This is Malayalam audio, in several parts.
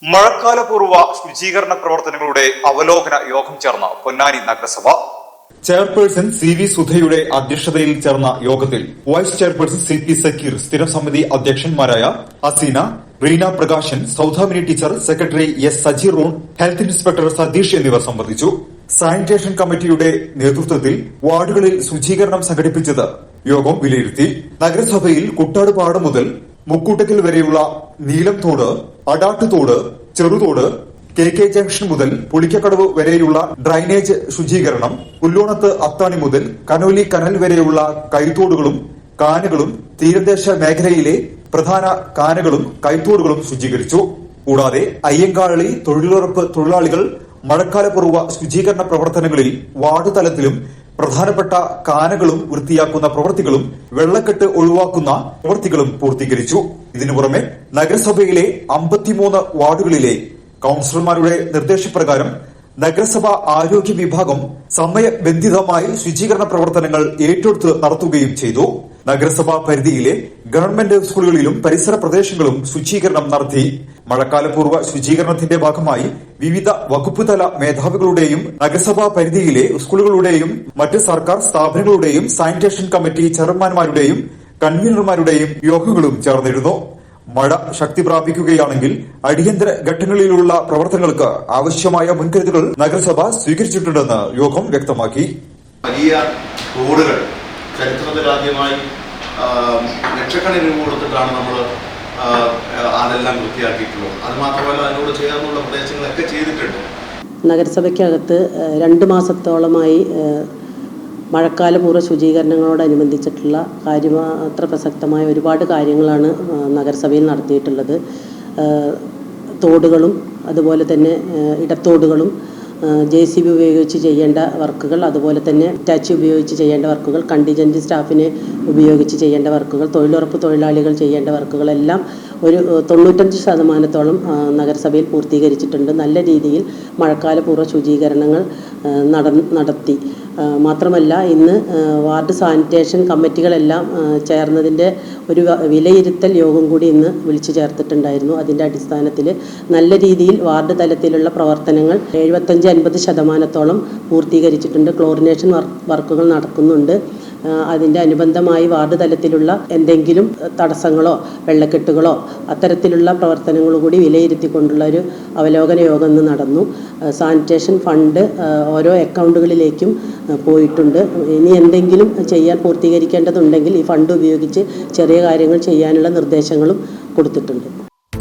മഴക്കാലപൂർവ്വ ശുചീകരണ പ്രവർത്തനങ്ങളുടെ അവലോകന യോഗം ചേർന്ന പൊന്നാനി നഗരസഭ. ചെയർപേഴ്സൺ CV സുധയുടെ അധ്യക്ഷതയിൽ ചേർന്ന യോഗത്തിൽ വൈസ് ചെയർപേഴ്സൺ CP സക്കീർ, സ്ഥിരം സമിതി അധ്യക്ഷന്മാരായ Aseena, Reena Prakashan, Soudamini teacher, secretary S Sajeer റോൺ, ഹെൽത്ത് ഇൻസ്പെക്ടർ സതീഷ് എന്നിവർ സംബന്ധിച്ചു. സാനിറ്റേഷൻ കമ്മിറ്റിയുടെ നേതൃത്വത്തിൽ വാർഡുകളിൽ ശുചീകരണം സംഘടിപ്പിച്ചത് യോഗം വിലയിരുത്തി. നഗരസഭയിൽ കുട്ടാടുപാടം മുതൽ മുക്കൂട്ടക്കൽ വരെയുള്ള നീലംതോട്, അടാട്ടുതോട്, ചെറുതോട്, KK ജംഗ്ഷൻ മുതൽ പുളിക്കക്കടവ് വരെയുള്ള ഡ്രൈനേജ് ശുചീകരണം, പുല്ലോണത്ത് അത്താണി മുതൽ കനോലി കനൽ വരെയുള്ള കൈത്തോടുകളും കാനുകളും തീരദേശ മേഖലയിലെ പ്രധാന കാനുകളും കൈത്തോടുകളും ശുചീകരിച്ചു. കൂടാതെ അയ്യങ്കാളി തൊഴിലുറപ്പ് തൊഴിലാളികൾ മഴക്കാലപൂർവ്വ ശുചീകരണ പ്രവർത്തനങ്ങളിൽ വാർഡ് തലത്തിലും പ്രധാനപ്പെട്ട കാനകളും വൃത്തിയാക്കുന്ന പ്രവൃത്തികളും വെള്ളക്കെട്ട് ഒഴിവാക്കുന്ന പ്രവൃത്തികളും പൂർത്തീകരിച്ചു. ഇതിനു പുറമെ നഗരസഭയിലെ 53 വാർഡുകളിലെ കൌൺസിലർമാരുടെ നിർദ്ദേശപ്രകാരം നഗരസഭ ആരോഗ്യ വിഭാഗം സമയബന്ധിതമായി ശുചീകരണ പ്രവർത്തനങ്ങൾ ഏറ്റെടുത്ത് നടത്തുകയും ചെയ്തു. നഗരസഭാ പരിധിയിലെ ഗവൺമെന്റ് സ്കൂളുകളിലും പരിസര പ്രദേശങ്ങളും ശുചീകരണം നടത്തി. മഴക്കാലപൂർവ്വ ശുചീകരണത്തിന്റെ ഭാഗമായി വിവിധ വകുപ്പ് തല മേധാവികളുടെയും നഗരസഭാ പരിധിയിലെ സ്കൂളുകളുടെയും മറ്റ് സർക്കാർ സ്ഥാപനങ്ങളുടെയും സാനിറ്റേഷൻ കമ്മിറ്റി ചെയർമാൻമാരുടെയും കൺവീനർമാരുടെയും യോഗങ്ങളും ചേർന്നിരുന്നു. മഴ ശക്തി പ്രാപിക്കുകയാണെങ്കിൽ അടിയന്തര ഘട്ടങ്ങളിലുള്ള പ്രവർത്തനങ്ങൾക്ക് ആവശ്യമായ മുൻകരുതലുകൾ നഗരസഭ സ്വീകരിച്ചിട്ടുണ്ടെന്ന് യോഗം വ്യക്തമാക്കി. വലിയ റോഡുകൾ ചരിത്രത്തിലാദ്യമായി ലക്ഷക്കണക്കിന് രൂപ കൊടുത്തിട്ടാണ് നമ്മൾ അതെല്ലാം വൃത്തിയാക്കിയിട്ടുള്ളത്. അത് മാത്രമല്ല, അതിനോട് ചേർന്നുള്ള പ്രദേശങ്ങളൊക്കെ ചെയ്തിട്ടുണ്ട്. നഗരസഭയ്ക്കകത്ത് 2 മാസത്തോളമായി മഴക്കാലപൂർവ്വ ശുചീകരണങ്ങളോടനുബന്ധിച്ചിട്ടുള്ള കാര്യമാത്ര പ്രസക്തമായ ഒരുപാട് കാര്യങ്ങളാണ് നഗരസഭയിൽ നടത്തിയിട്ടുള്ളത്. തോടുകളും അതുപോലെ തന്നെ ഇടത്തോടുകളും JCB ഉപയോഗിച്ച് ചെയ്യേണ്ട വർക്കുകൾ, അതുപോലെ തന്നെ ടാച്ചി ഉപയോഗിച്ച് ചെയ്യേണ്ട വർക്കുകൾ, കണ്ടിജൻറ്റ് സ്റ്റാഫിനെ ഉപയോഗിച്ച് ചെയ്യേണ്ട വർക്കുകൾ, തൊഴിലുറപ്പ് തൊഴിലാളികൾ ചെയ്യേണ്ട വർക്കുകളെല്ലാം ഒരു 95% നഗരസഭയിൽ പൂർത്തീകരിച്ചിട്ടുണ്ട്. നല്ല രീതിയിൽ മഴക്കാലപൂർവ്വ ശുചീകരണങ്ങൾ നടത്തി. മാത്രമല്ല, ഇന്ന് വാർഡ് സാനിറ്റേഷൻ കമ്മിറ്റികളെല്ലാം ചേർന്നതിൻ്റെ ഒരു വിലയിരുത്തൽ യോഗം കൂടി ഇന്ന് വിളിച്ചു ചേർത്തിട്ടുണ്ടായിരുന്നു. അതിൻ്റെ അടിസ്ഥാനത്തിൽ നല്ല രീതിയിൽ വാർഡ് തലത്തിലുള്ള പ്രവർത്തനങ്ങൾ 75-80% പൂർത്തീകരിച്ചിട്ടുണ്ട്. ക്ലോറിനേഷൻ വർക്കുകൾ നടക്കുന്നുണ്ട്. അതിൻ്റെ അനുബന്ധമായി വാർഡ് തലത്തിലുള്ള എന്തെങ്കിലും തടസ്സങ്ങളോ വെള്ളക്കെട്ടുകളോ അത്തരത്തിലുള്ള പ്രവർത്തനങ്ങൾ കൂടി വിലയിരുത്തിക്കൊണ്ടുള്ള ഒരു അവലോകന യോഗം ഇന്ന് നടന്നു. സാനിറ്റേഷൻ ഫണ്ട് ഓരോ അക്കൗണ്ടുകളിലേക്കും പോയിട്ടുണ്ട്. ഇനി എന്തെങ്കിലും പൂർത്തീകരിക്കേണ്ടതുണ്ടെങ്കിൽ ഈ ഫണ്ട് ഉപയോഗിച്ച് ചെറിയ കാര്യങ്ങൾ ചെയ്യാനുള്ള നിർദ്ദേശങ്ങളും കൊടുത്തിട്ടുണ്ട്.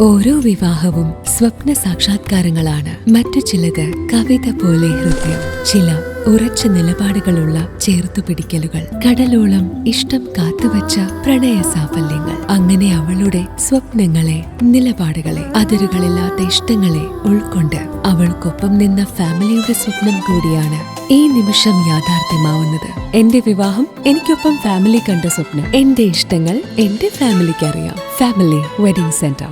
ഓരോ വിവാഹവും സ്വപ്ന സാക്ഷാത്കാരങ്ങളാണ്. മറ്റു ചിലത് കവിത പോലെ ഹൃദയം, ചില ഉറച്ച നിലപാടുകളുള്ള ചേർത്തുപിടിക്കലുകൾ, കടലോളം ഇഷ്ടം കാത്തുവച്ച പ്രണയ സാഫല്യങ്ങൾ. അങ്ങനെ അവളുടെ സ്വപ്നങ്ങളെ, നിലപാടുകളെ, അതിരുകളില്ലാത്ത ഇഷ്ടങ്ങളെ ഉൾക്കൊണ്ട് അവൾക്കൊപ്പം നിന്ന ഫാമിലിയുടെ സ്വപ്നം കൂടിയാണ് ഈ നിമിഷം യാഥാർത്ഥ്യമാവുന്നത്. എന്റെ വിവാഹം എനിക്കൊപ്പം ഫാമിലി കണ്ട സ്വപ്നം. എന്റെ ഇഷ്ടങ്ങൾ എന്റെ ഫാമിലിക്ക് അറിയാം. Family wedding centre.